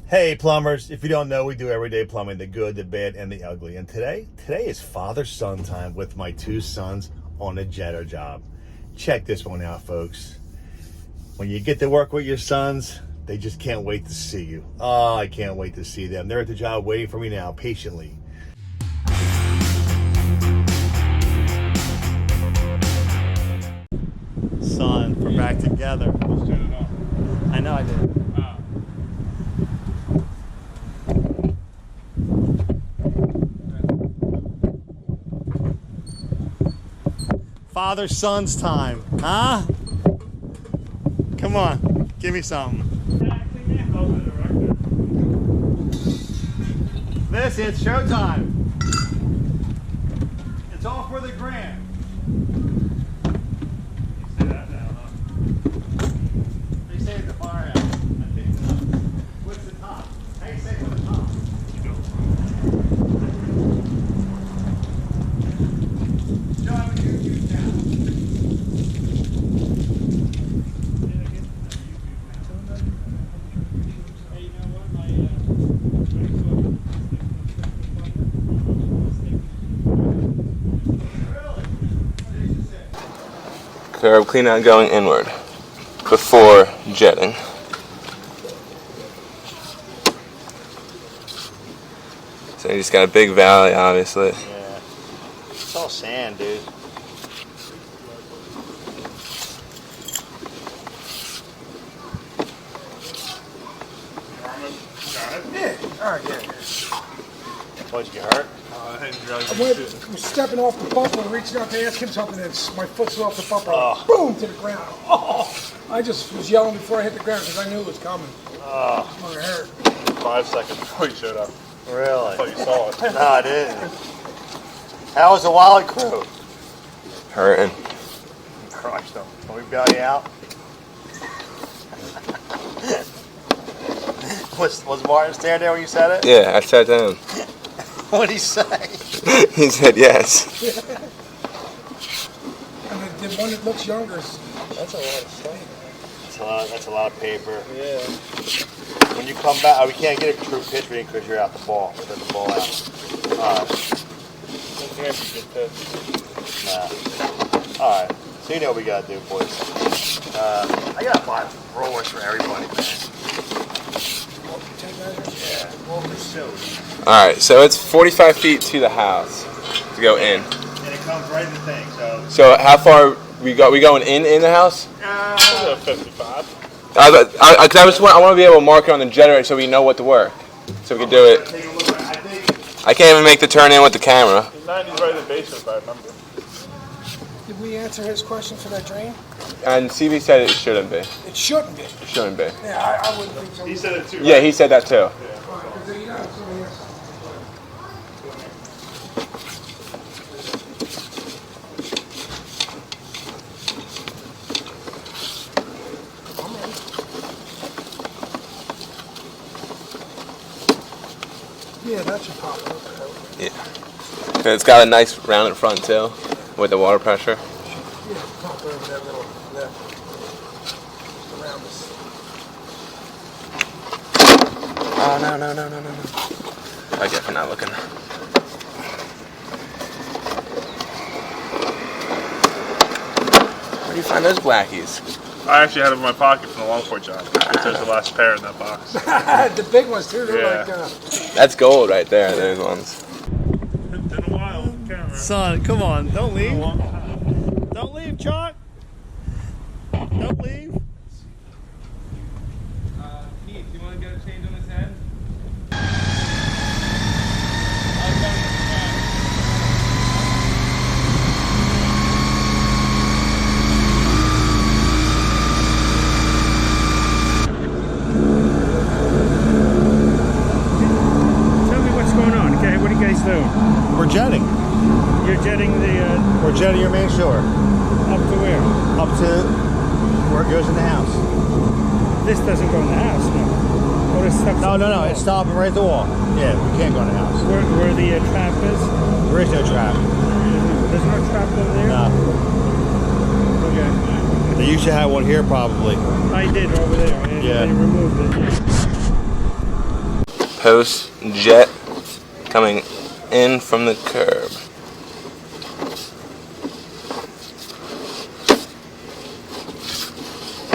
Hey plumbers, if you don't know, we do everyday plumbing, the good, the bad, and the ugly. And today is father-son time with my two sons on a jetter job. Check this one out, folks. When you get to work with your sons, they just can't wait to see you. Oh, I can't wait to see them. They're at the job waiting for me now, patiently. Son, we're back together. Let's turn it off. I know I did. Father-son's time, huh? Come on, give me something. This is showtime. It's all for the grand. You say that now, huh? They say it's the firehouse. I think so. What's the top? How do you say for the top? Show them a YouTube channel. Curb clean out going inward before jetting. So you just got a big valley, obviously. Yeah. It's all sand, dude. Yeah, alright, yeah. What'd you get hurt? I was stepping off the bumper and reaching out to ask him something, and my foot's off the bumper. Oh. Boom, to the ground. Oh, I just was yelling before I hit the ground because I knew it was coming. Oh. It hurt. 5 seconds before you showed up. Really? I thought you saw it. No, I didn't. How was the wallet crew? Hurting. Crushed them. Can we bail you out? was Martin standing there when you said it? Yeah, I sat down. What'd he say? He said yes. And the one that looks younger is... That's a lot of stuff. That's a lot of paper. Yeah. When you come back, we can't get a true pitch reading because you're out the ball. Within the ball out. Nah. Alright. So you know what we gotta do, boys. I gotta buy rollers for everybody, man. Yeah. Walker's silly. Alright, so it's 45 feet to the house to go in. And it comes right in the thing, so... So how far we going in the house? 55. I want to be able to mark it on the generator so we know what to work. So we can do it. Take a look at it. I think... I can't even make the turn in with the camera. 90's right in the basement, if I remember. Did we answer his question for that drain? And CB said it shouldn't be. It shouldn't be. It shouldn't be. Yeah, I wouldn't think so. He said it too, right? Yeah, he said that too. Yeah, that should pop up. Yeah. And it's got a nice rounded front too, with the water pressure. Yeah, pop over that little lip. Around this. Oh, no. I guess I'm not looking. Where do you find those blackies? I actually had it in my pocket from the Longport job. There's the last pair in that box. The big ones too. They're Yeah. like. That's gold right there, those ones. It's been a while. Camera. Son, come on, don't leave. Don't leave, Chuck. Don't leave. Keith, you want to get a change on his head? Tell me what's going on. Okay, what are you guys doing? We're jetting. You're jetting the We're jetting your main shore. up to where? Up to where it goes in the house. This doesn't go in the house, no. Or it's stuck. No. It's stopping right at the wall. Yeah, we can't go in the house. Where the trap is? There is no trap. There's no trap over there? No. Okay. They used to have one here probably. I did over there. And Yeah. They removed it. post jet coming in from the curb. I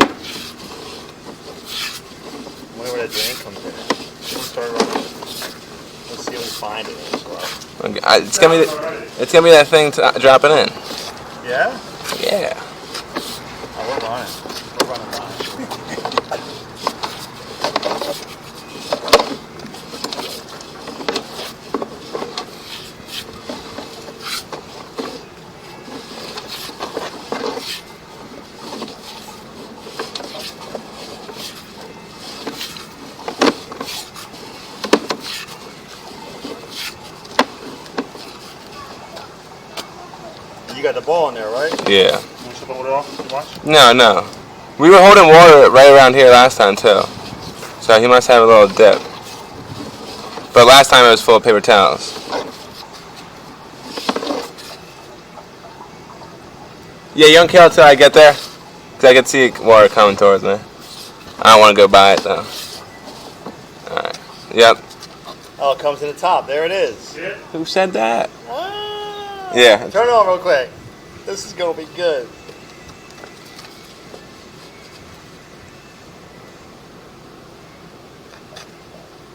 wonder where that drain comes in. We'll start running. Let's see if we find it as well. Okay, it's gonna be that thing dropping in. Yeah? Yeah. Oh, we're running. We're running by. You got the ball in there, right? Yeah. You want to shut the water off? You watch? No. We were holding water right around here last time too. So he must have a little dip. But last time it was full of paper towels. Yeah, you don't kill it till I get there? Because I can see water coming towards me. I don't want to go by it though. Alright. Yep. Oh, it comes to the top. There it is. Yeah. Who said that? Ah. Yeah. Turn it on real quick. This is going to be good.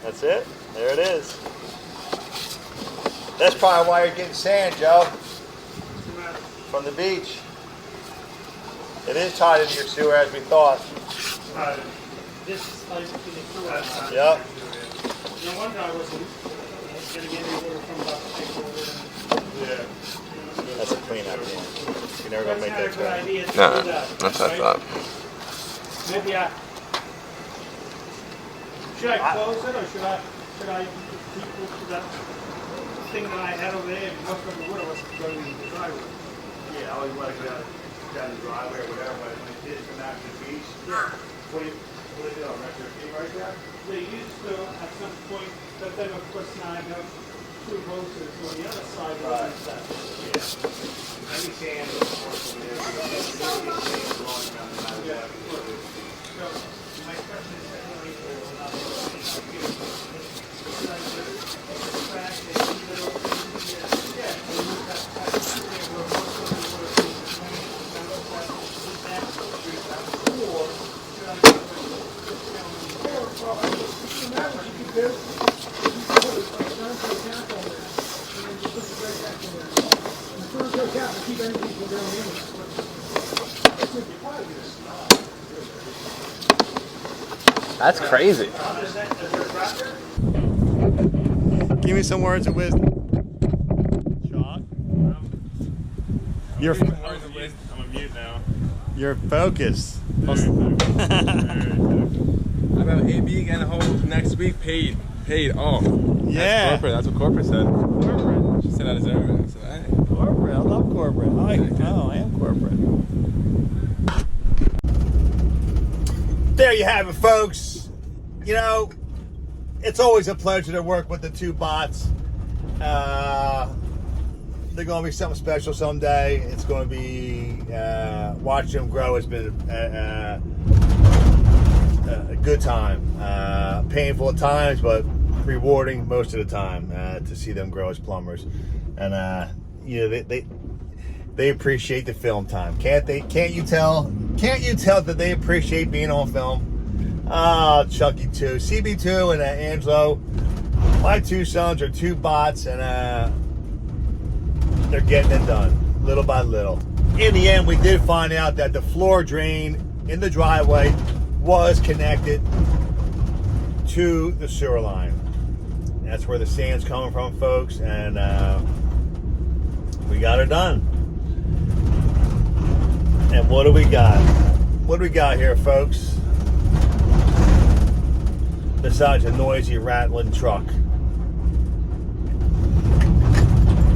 That's it. There it is. That's probably why you're getting sand, Joe. From the beach. It is tied into your sewer as we thought. This is like in the sewer. Yep. No wonder I wasn't getting any water from about the big water. Yeah. That's a cleanup, yeah. You're never going to make That's that not a good turn. idea to No, do that. that's what I right? thought. Maybe should I close it or should I keep it to that thing that I had over there? Most of the water was going in the driveway. Yeah, I always want to go down the driveway or whatever, but when kids come out to the beach, what do you do? Rest their feet right there? They used to at some point, but then of course now I have two hoses on the other side. Right. That. Yeah. Any sand is working there. Yeah. So my question is definitely for another That's crazy. Give me some words of wisdom. Chalk. You're I'm a mute now. you're focused. How about AB getting a whole next week paid off? Yeah. That's what corporate said. She said I deserve it. I said, hey. Corporate. I love corporate. I am corporate. There you have it, folks. You know, it's always a pleasure to work with the two bots. They're going to be something special someday. It's going to be watching them grow has been a good time. Painful at times, but rewarding most of the time to see them grow as plumbers. And you know, they appreciate the film time. Can't you tell that they appreciate being on film? Oh, Chucky 2, CB2 and Angelo. My two sons are two bots, and they're getting it done little by little. In the end, we did find out that the floor drain in the driveway was connected to the sewer line. That's where the sand's coming from, folks, and we got her done. And what do we got? What do we got here, folks? Besides a noisy, rattling truck.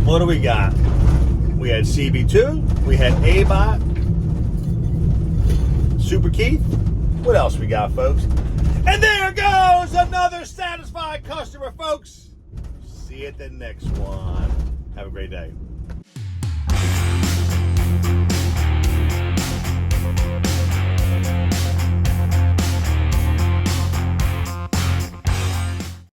What do we got? We had CB2, we had A-Bot, Super Keith. What else we got, folks? And there goes another satisfied customer, folks. See you at the next one. Have a great day.